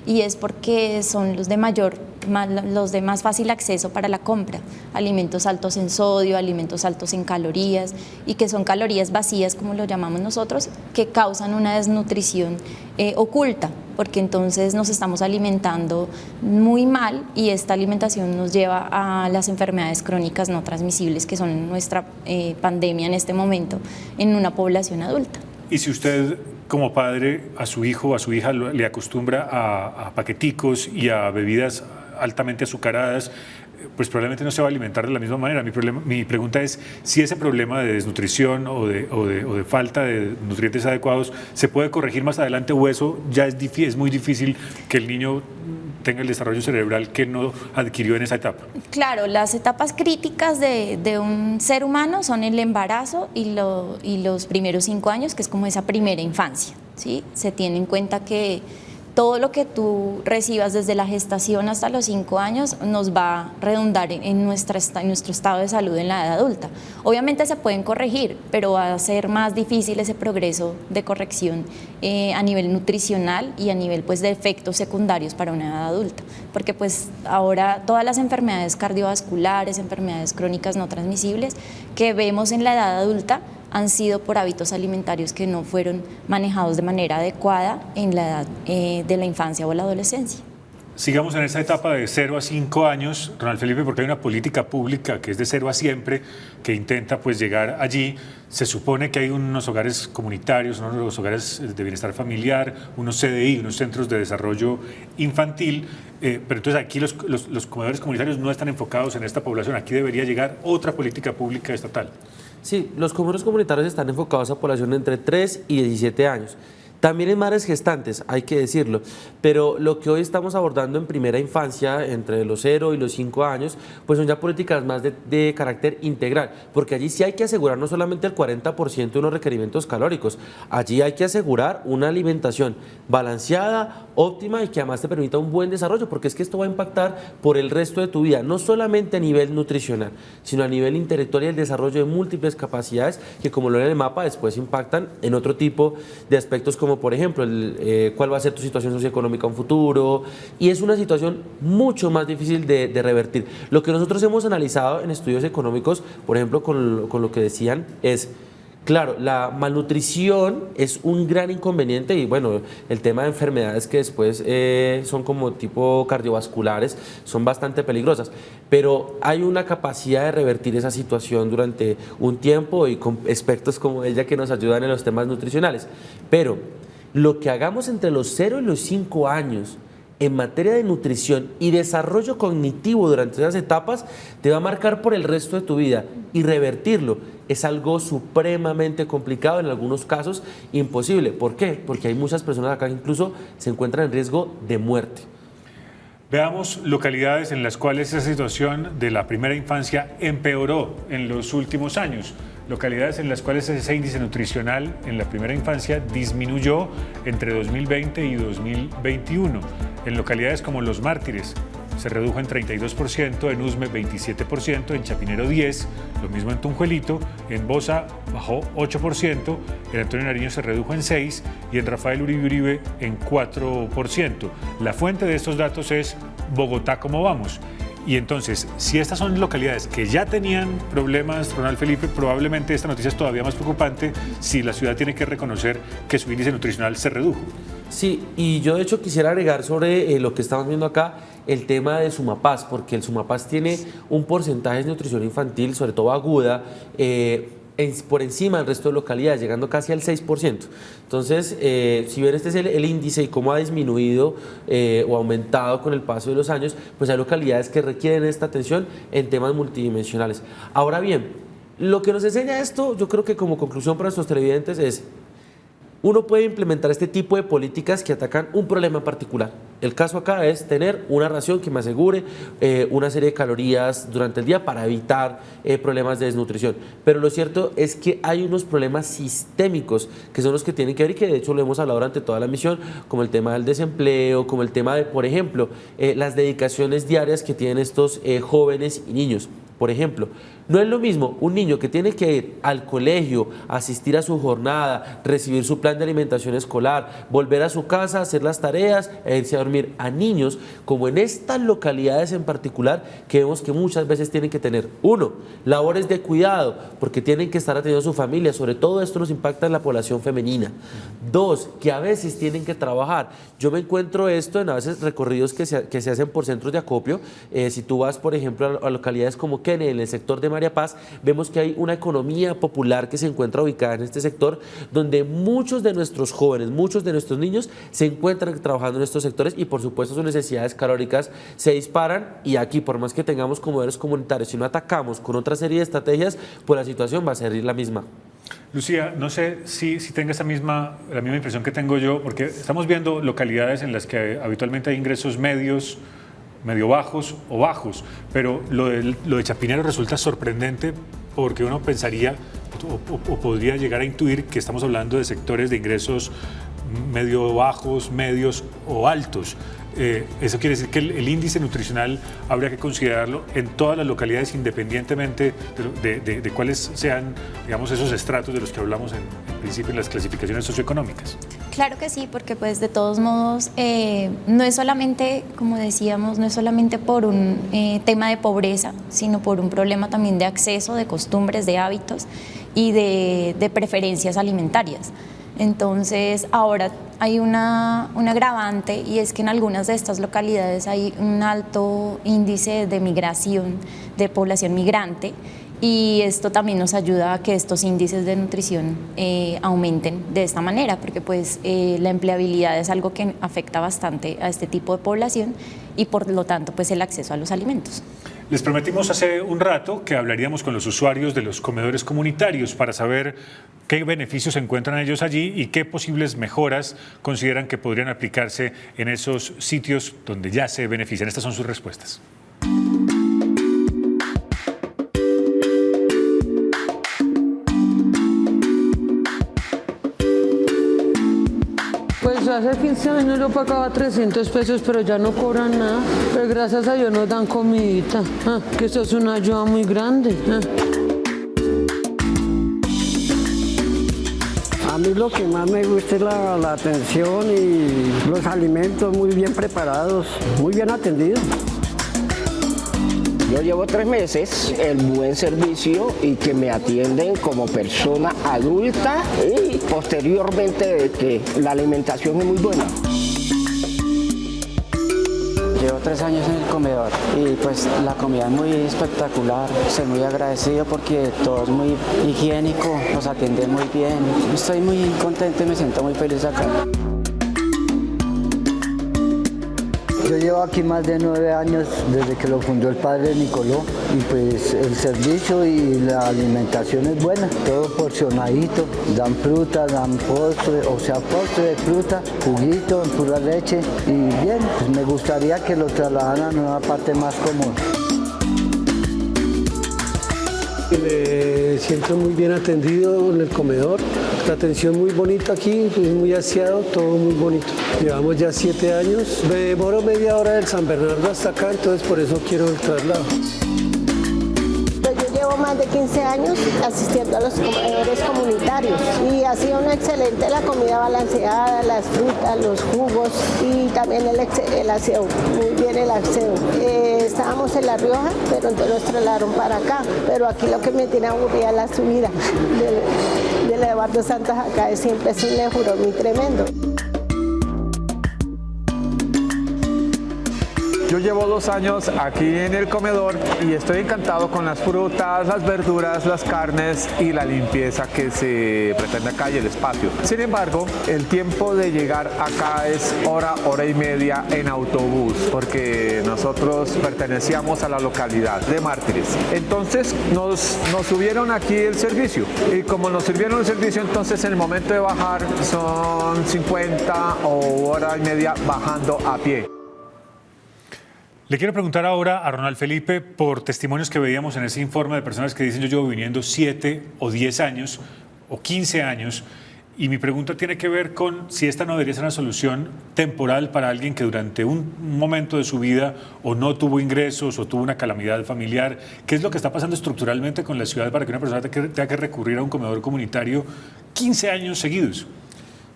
Speaker 3: y es porque son los de más fácil acceso para la compra, alimentos altos en sodio, alimentos altos en calorías y que son calorías vacías, como lo llamamos nosotros, que causan una desnutrición oculta, porque entonces nos estamos alimentando muy mal y esta alimentación nos lleva a las enfermedades crónicas no transmisibles, que son nuestra pandemia en este momento en una población adulta.
Speaker 1: Y si usted, como padre, a su hijo o a su hija le acostumbra a paqueticos y a bebidas altamente azucaradas, pues probablemente no se va a alimentar de la misma manera. Mi pregunta es si ese problema de desnutrición o de falta de nutrientes adecuados se puede corregir más adelante, o eso ya es muy difícil que el niño tenga el desarrollo cerebral que no adquirió en esa etapa.
Speaker 3: Claro, las etapas críticas de un ser humano son el embarazo y los primeros 5 años, que es como esa primera infancia, ¿sí? Se tiene en cuenta que todo lo que tú recibas desde la gestación hasta los 5 años nos va a redundar en nuestro estado de salud en la edad adulta. Obviamente se pueden corregir, pero va a ser más difícil ese progreso de corrección a nivel nutricional y a nivel pues, de efectos secundarios para una edad adulta, porque pues ahora todas las enfermedades cardiovasculares, enfermedades crónicas no transmisibles que vemos en la edad adulta han sido por hábitos alimentarios que no fueron manejados de manera adecuada en la edad de la infancia o la adolescencia.
Speaker 1: Sigamos en esta etapa de 0 a 5 años, Ronald Felipe, porque hay una política pública que es de 0 a siempre, que intenta pues llegar allí. Se supone que hay unos hogares comunitarios, unos hogares de bienestar familiar, unos CDI, unos centros de desarrollo infantil, pero entonces aquí los comedores comunitarios no están enfocados en esta población. Aquí debería llegar otra política pública estatal.
Speaker 4: Sí, los comedores comunitarios están enfocados a población entre 3 y 17 años. También en madres gestantes, hay que decirlo, pero lo que hoy estamos abordando en primera infancia, entre los 0 y los 5 años, pues son ya políticas más de carácter integral, porque allí sí hay que asegurar no solamente el 40% de los requerimientos calóricos, allí hay que asegurar una alimentación balanceada, óptima y que además te permita un buen desarrollo, porque es que esto va a impactar por el resto de tu vida, no solamente a nivel nutricional, sino a nivel intelectual y el desarrollo de múltiples capacidades que, como lo ven en el mapa, después impactan en otro tipo de aspectos como por ejemplo cuál va a ser tu situación socioeconómica en un futuro, y es una situación mucho más difícil de revertir. Lo que nosotros hemos analizado en estudios económicos, por ejemplo con lo que decían, es claro, la malnutrición es un gran inconveniente y bueno, el tema de enfermedades que después son como tipo cardiovasculares son bastante peligrosas, pero hay una capacidad de revertir esa situación durante un tiempo y con expertos como ella que nos ayudan en los temas nutricionales. Pero lo que hagamos entre los 0 y los 5 años en materia de nutrición y desarrollo cognitivo durante esas etapas te va a marcar por el resto de tu vida, y revertirlo es algo supremamente complicado, en algunos casos imposible. ¿Por qué? Porque hay muchas personas acá que incluso se encuentran en riesgo de muerte.
Speaker 1: Veamos localidades en las cuales esa situación de la primera infancia empeoró en los últimos años. Localidades en las cuales ese índice nutricional en la primera infancia disminuyó entre 2020 y 2021. En localidades como Los Mártires se redujo en 32%, en Usme 27%, en Chapinero 10%, lo mismo en Tunjuelito, en Bosa bajó 8%, en Antonio Nariño se redujo en 6% y en Rafael Uribe Uribe en 4%. La fuente de estos datos es Bogotá, ¿cómo vamos? Y entonces, si estas son localidades que ya tenían problemas, Ronald Felipe, probablemente esta noticia es todavía más preocupante si la ciudad tiene que reconocer que su índice nutricional se redujo.
Speaker 4: Sí, y yo de hecho quisiera agregar sobre lo que estamos viendo acá, el tema de Sumapaz, porque el Sumapaz tiene un porcentaje de nutrición infantil, sobre todo aguda, por encima del resto de localidades, llegando casi al 6%. Entonces, si bien este es el índice y cómo ha disminuido o aumentado con el paso de los años, pues hay localidades que requieren esta atención en temas multidimensionales. Ahora bien, lo que nos enseña esto, yo creo que como conclusión para nuestros televidentes es: uno puede implementar este tipo de políticas que atacan un problema en particular. El caso acá es tener una ración que me asegure una serie de calorías durante el día para evitar problemas de desnutrición. Pero lo cierto es que hay unos problemas sistémicos que son los que tienen que ver y que de hecho lo hemos hablado durante toda la misión, como el tema del desempleo, como el tema de, por ejemplo, las dedicaciones diarias que tienen estos jóvenes y niños. Por ejemplo, no es lo mismo un niño que tiene que ir al colegio, asistir a su jornada, recibir su plan de alimentación escolar, volver a su casa, hacer las tareas e irse a dormir, a niños como en estas localidades en particular que vemos que muchas veces tienen que tener, uno, labores de cuidado porque tienen que estar atendiendo a su familia, sobre todo esto nos impacta en la población femenina. Dos, que a veces tienen que trabajar. Yo me encuentro esto en a veces recorridos que se hacen por centros de acopio. Si tú vas, por ejemplo, a localidades como Kennedy, en el sector de María Paz, vemos que hay una economía popular que se encuentra ubicada en este sector, donde muchos de nuestros jóvenes, muchos de nuestros niños se encuentran trabajando en estos sectores y por supuesto sus necesidades calóricas se disparan y aquí por más que tengamos comedores comunitarios, si no atacamos con otra serie de estrategias, pues la situación va a ser la misma.
Speaker 1: Lucía, no sé si tenga la misma impresión que tengo yo, porque estamos viendo localidades en las que habitualmente hay ingresos medios, medio bajos o bajos, pero lo de Chapinero resulta sorprendente porque uno pensaría o podría llegar a intuir que estamos hablando de sectores de ingresos medio bajos, medios o altos. Eso quiere decir que el índice nutricional habría que considerarlo en todas las localidades independientemente de cuáles sean, digamos, esos estratos de los que hablamos en principio en las clasificaciones socioeconómicas.
Speaker 3: Claro que sí, porque pues de todos modos no es solamente, como decíamos, no es solamente por un tema de pobreza, sino por un problema también de acceso, de costumbres, de hábitos y de preferencias alimentarias. Entonces, ahora hay una agravante y es que en algunas de estas localidades hay un alto índice de migración, de población migrante, y esto también nos ayuda a que estos índices de nutrición aumenten de esta manera, porque pues la empleabilidad es algo que afecta bastante a este tipo de población y por lo tanto pues el acceso a los alimentos.
Speaker 1: Les prometimos hace un rato que hablaríamos con los usuarios de los comedores comunitarios para saber qué beneficios encuentran ellos allí y qué posibles mejoras consideran que podrían aplicarse en esos sitios donde ya se benefician. Estas son sus respuestas.
Speaker 12: Pues hace 15 años yo pagaba 300 pesos, pero ya no cobran nada. Pero gracias a Dios nos dan comidita, que eso es una ayuda muy grande.
Speaker 13: A mí lo que más me gusta es la atención y los alimentos muy bien preparados, muy bien atendidos.
Speaker 14: Yo llevo 3 meses, el buen servicio y que me atienden como persona adulta y posteriormente de que la alimentación es muy buena.
Speaker 15: Llevo 3 años en el comedor y pues la comida es muy espectacular. Estoy muy agradecido porque todo es muy higiénico, nos atienden muy bien. Estoy muy contento y me siento muy feliz acá.
Speaker 16: Yo llevo aquí más de 9 años desde que lo fundó el padre Nicoló y pues el servicio y la alimentación es buena, todo porcionadito, dan fruta, dan postre, o sea postre de fruta, juguito, pura leche y bien, pues me gustaría que lo trasladaran a una parte más cómoda.
Speaker 13: Me siento muy bien atendido en el comedor, la atención muy bonita aquí, es muy aseado, todo muy bonito. Llevamos ya 7 años, me demoro media hora del San Bernardo hasta acá, entonces por eso quiero el traslado.
Speaker 17: Yo llevo más de 15 años asistiendo a los comedores comunitarios y ha sido una excelente la comida balanceada, las frutas, los jugos y también el aseo, muy bien el aseo. Estábamos en La Rioja, pero entonces nos trasladaron para acá, pero aquí lo que me tiene aburrida es la subida del Eduardo Santos acá, siempre es un lejurón muy tremendo.
Speaker 18: Yo llevo 2 años aquí en el comedor y estoy encantado con las frutas, las verduras, las carnes y la limpieza que se pretende acá y el espacio. Sin embargo, el tiempo de llegar acá es hora y media en autobús, porque nosotros pertenecíamos a la localidad de Mártires. Entonces nos subieron aquí el servicio, y como nos sirvieron el servicio, entonces en el momento de bajar son 50 o hora y media bajando a pie.
Speaker 1: Le quiero preguntar ahora a Ronald Felipe por testimonios que veíamos en ese informe de personas que dicen yo llevo viniendo 7 o 10 años o 15 años, y mi pregunta tiene que ver con si esta no debería ser una solución temporal para alguien que durante un momento de su vida o no tuvo ingresos o tuvo una calamidad familiar. ¿Qué es lo que está pasando estructuralmente con la ciudad para que una persona tenga que recurrir a un comedor comunitario 15 años seguidos?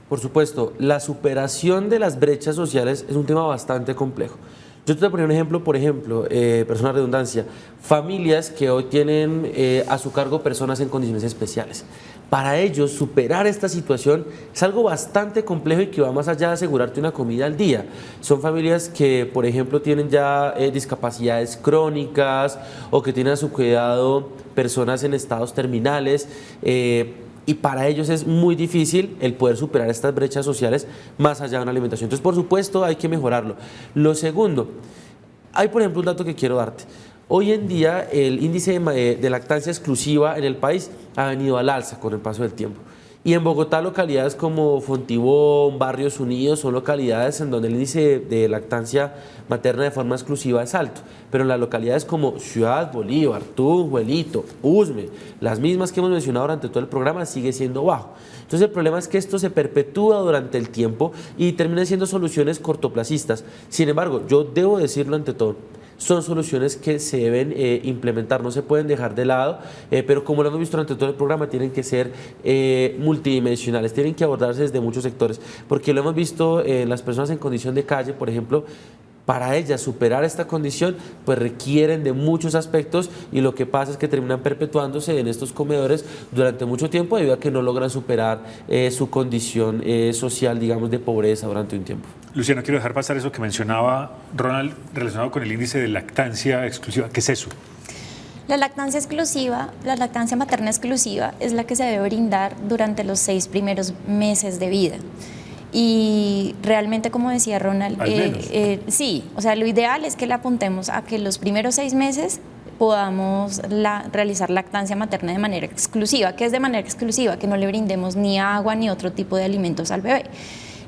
Speaker 4: Por supuesto, la superación de las brechas sociales es un tema bastante complejo. Yo te voy a poner un ejemplo, persona de redundancia, familias que hoy tienen a su cargo personas en condiciones especiales. Para ellos, superar esta situación es algo bastante complejo y que va más allá de asegurarte una comida al día. Son familias que, por ejemplo, tienen ya discapacidades crónicas o que tienen a su cuidado personas en estados terminales. Y para ellos es muy difícil el poder superar estas brechas sociales más allá de una alimentación. Entonces, por supuesto, hay que mejorarlo. Lo segundo, hay por ejemplo un dato que quiero darte. Hoy en día el índice de lactancia exclusiva en el país ha venido al alza con el paso del tiempo. Y en Bogotá, localidades como Fontibón, Barrios Unidos, son localidades en donde el índice de lactancia materna de forma exclusiva es alto. Pero en las localidades como Ciudad Bolívar, Tunjo, Elito, Usme, las mismas que hemos mencionado durante todo el programa, sigue siendo bajo. Entonces el problema es que esto se perpetúa durante el tiempo y termina siendo soluciones cortoplacistas. Sin embargo, yo debo decirlo ante todo, son soluciones que se deben implementar, no se pueden dejar de lado, pero como lo hemos visto durante todo el programa, tienen que ser multidimensionales, tienen que abordarse desde muchos sectores, porque lo hemos visto en las personas en condición de calle, por ejemplo. Para ellas superar esta condición pues requieren de muchos aspectos y lo que pasa es que terminan perpetuándose en estos comedores durante mucho tiempo debido a que no logran superar su condición social, digamos, de pobreza durante un tiempo.
Speaker 1: Luciano, quiero dejar pasar eso que mencionaba Ronald relacionado con el índice de lactancia exclusiva. ¿Qué es eso?
Speaker 3: La lactancia exclusiva, la lactancia materna exclusiva es la que se debe brindar durante los 6 primeros meses de vida. Y realmente, como decía Ronald, sí, o sea, lo ideal es que le apuntemos a que los primeros 6 meses podamos realizar lactancia materna de manera exclusiva. ¿Qué es de manera exclusiva? Que no le brindemos ni agua ni otro tipo de alimentos al bebé.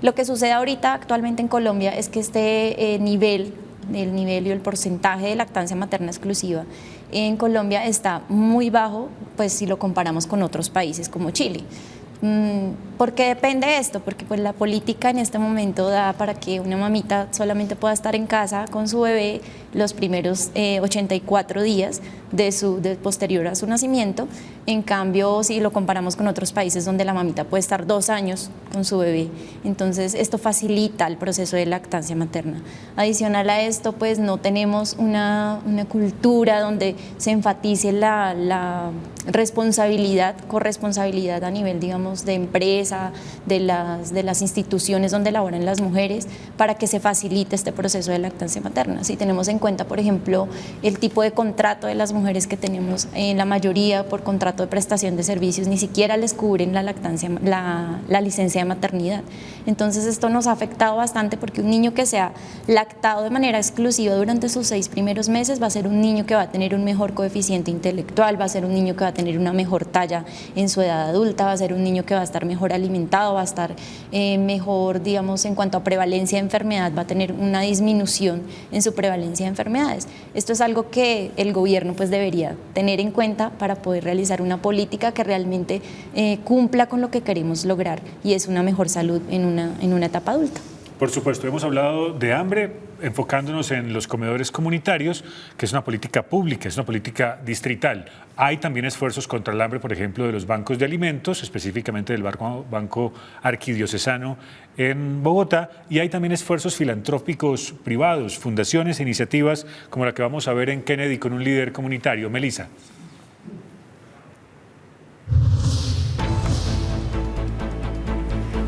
Speaker 3: Lo que sucede ahorita actualmente en Colombia es que el nivel y el porcentaje de lactancia materna exclusiva en Colombia está muy bajo, pues si lo comparamos con otros países como Chile. ¿Por qué depende esto? Porque pues la política en este momento da para que una mamita solamente pueda estar en casa con su bebé los primeros 84 días posterior a su nacimiento. En cambio, si lo comparamos con otros países donde la mamita puede estar 2 años con su bebé, entonces esto facilita el proceso de lactancia materna. Adicional a esto, pues no tenemos una cultura donde se enfatice la corresponsabilidad a nivel, digamos, de empresa, de las instituciones donde laboran las mujeres, para que se facilite este proceso de lactancia materna. Si tenemos en cuenta, por ejemplo, el tipo de contrato de las mujeres que tenemos, en la mayoría por contrato de prestación de servicios, ni siquiera les cubren la licencia de maternidad. Entonces esto nos ha afectado bastante, porque un niño que sea lactado de manera exclusiva durante sus 6 primeros meses va a ser un niño que va a tener un mejor coeficiente intelectual, va a ser un niño que va a tener una mejor talla en su edad adulta, va a ser un niño que va a estar mejor alimentado, va a estar mejor, digamos, en cuanto a prevalencia de enfermedad, va a tener una disminución en su prevalencia de enfermedades. Esto es algo que el gobierno pues debería tener en cuenta para poder realizar una política que realmente cumpla con lo que queremos lograr, y es una mejor salud en una etapa adulta.
Speaker 1: Por supuesto, hemos hablado de hambre enfocándonos en los comedores comunitarios, que es una política pública, es una política distrital. Hay también esfuerzos contra el hambre, por ejemplo, de los bancos de alimentos, específicamente del Banco Arquidiocesano en Bogotá, y hay también esfuerzos filantrópicos privados, fundaciones e iniciativas como la que vamos a ver en Kennedy con un líder comunitario. Melissa.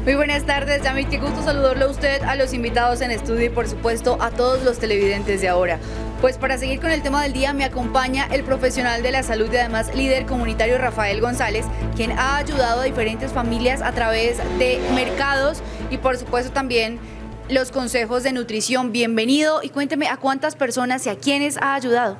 Speaker 19: Muy buenas tardes, Yamit, qué gusto saludarlo a usted, a los invitados en estudio y por supuesto a todos los televidentes de Ahora. Pues para seguir con el tema del día me acompaña el profesional de la salud y además líder comunitario Rafael González, quien ha ayudado a diferentes familias a través de mercados y por supuesto también los consejos de nutrición. Bienvenido y cuénteme a cuántas personas y a quiénes ha ayudado.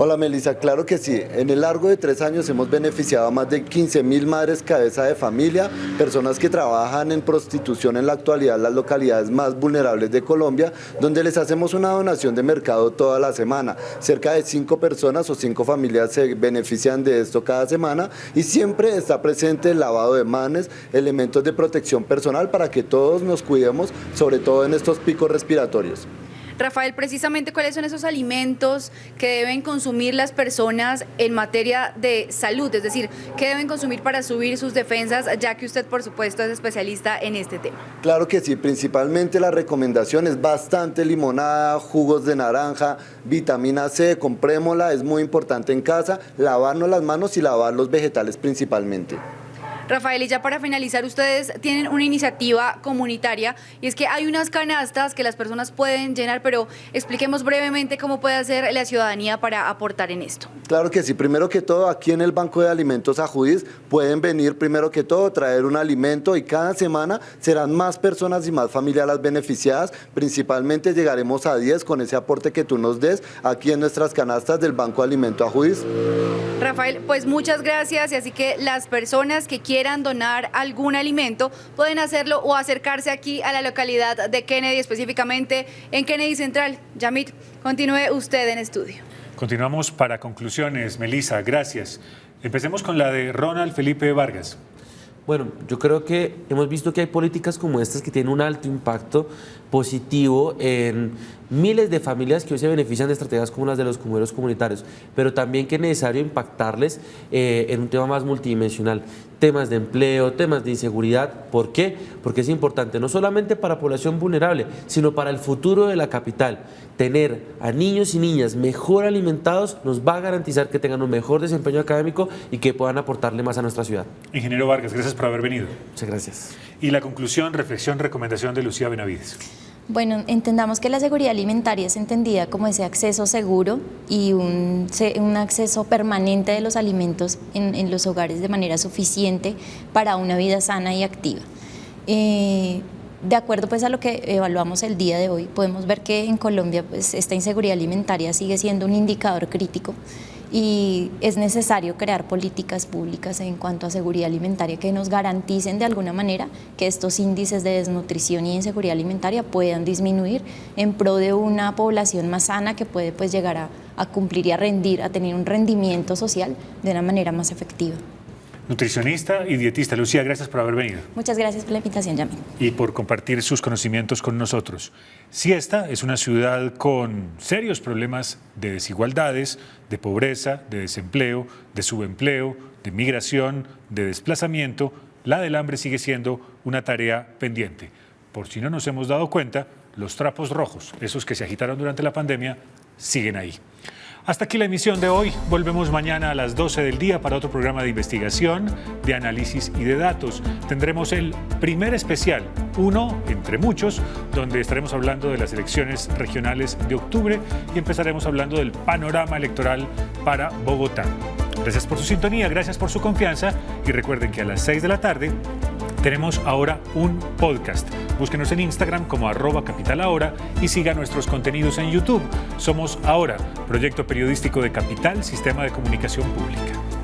Speaker 20: Hola Melissa, claro que sí. En el largo de 3 años hemos beneficiado a más de 15.000 madres cabeza de familia, personas que trabajan en prostitución en la actualidad en las localidades más vulnerables de Colombia, donde les hacemos una donación de mercado toda la semana. Cerca de 5 personas o 5 familias se benefician de esto cada semana y siempre está presente el lavado de manos, elementos de protección personal para que todos nos cuidemos, sobre todo en estos picos respiratorios.
Speaker 19: Rafael, precisamente, ¿cuáles son esos alimentos que deben consumir las personas en materia de salud? Es decir, ¿qué deben consumir para subir sus defensas, ya que usted, por supuesto, es especialista en este tema?
Speaker 20: Claro que sí, principalmente la recomendación es bastante limonada, jugos de naranja, vitamina C, comprémosla, es muy importante en casa, lavarnos las manos y lavar los vegetales principalmente.
Speaker 19: Rafael, y ya para finalizar, ustedes tienen una iniciativa comunitaria y es que hay unas canastas que las personas pueden llenar, pero expliquemos brevemente cómo puede hacer la ciudadanía para aportar en esto.
Speaker 20: Claro que sí, primero que todo aquí en el Banco de Alimentos Ajudis pueden venir primero que todo, traer un alimento y cada semana serán más personas y más familias las beneficiadas, principalmente llegaremos a 10 con ese aporte que tú nos des aquí en nuestras canastas del Banco de Alimentos Ajudis.
Speaker 19: Rafael, pues muchas gracias y así que las personas que quieran donar algún alimento pueden hacerlo o acercarse aquí a la localidad de Kennedy, específicamente en Kennedy Central. Yamit, continúe usted en estudio.
Speaker 1: Continuamos para conclusiones. Melissa, gracias. Empecemos con la de Ronald Felipe Vargas.
Speaker 4: Bueno, yo creo que hemos visto que hay políticas como estas que tienen un alto impacto positivo en miles de familias que hoy se benefician de estrategias como las de los comedores comunitarios, pero también que es necesario impactarles en un tema más multidimensional, temas de empleo, temas de inseguridad. ¿Por qué? Porque es importante no solamente para población vulnerable, sino para el futuro de la capital. Tener a niños y niñas mejor alimentados nos va a garantizar que tengan un mejor desempeño académico y que puedan aportarle más a nuestra ciudad.
Speaker 1: Ingeniero Vargas, gracias por haber venido.
Speaker 4: Muchas gracias.
Speaker 1: Y la conclusión, reflexión, recomendación de Lucía Benavides.
Speaker 3: Bueno, entendamos que la seguridad alimentaria es entendida como ese acceso seguro y un acceso permanente de los alimentos en los hogares de manera suficiente para una vida sana y activa. De acuerdo pues a lo que evaluamos el día de hoy, podemos ver que en Colombia pues, esta inseguridad alimentaria sigue siendo un indicador crítico y es necesario crear políticas públicas en cuanto a seguridad alimentaria que nos garanticen de alguna manera que estos índices de desnutrición y inseguridad alimentaria puedan disminuir en pro de una población más sana que puede pues, llegar a cumplir y a rendir, a tener un rendimiento social de una manera más efectiva.
Speaker 1: Nutricionista y dietista. Lucía, gracias por haber venido.
Speaker 3: Muchas gracias por la invitación, Yamil.
Speaker 1: Y por compartir sus conocimientos con nosotros. Si esta es una ciudad con serios problemas de desigualdades, de pobreza, de desempleo, de subempleo, de migración, de desplazamiento, la del hambre sigue siendo una tarea pendiente. Por si no nos hemos dado cuenta, los trapos rojos, esos que se agitaron durante la pandemia, siguen ahí. Hasta aquí la emisión de hoy. Volvemos mañana a las 12 del día para otro programa de investigación, de análisis y de datos. Tendremos el primer especial, uno entre muchos, donde estaremos hablando de las elecciones regionales de octubre y empezaremos hablando del panorama electoral para Bogotá. Gracias por su sintonía, gracias por su confianza y recuerden que a las 6 de la tarde tenemos ahora un podcast. Búsquenos en Instagram como @capitalahora y siga nuestros contenidos en YouTube. Somos Ahora, proyecto periodístico de Capital, Sistema de Comunicación Pública.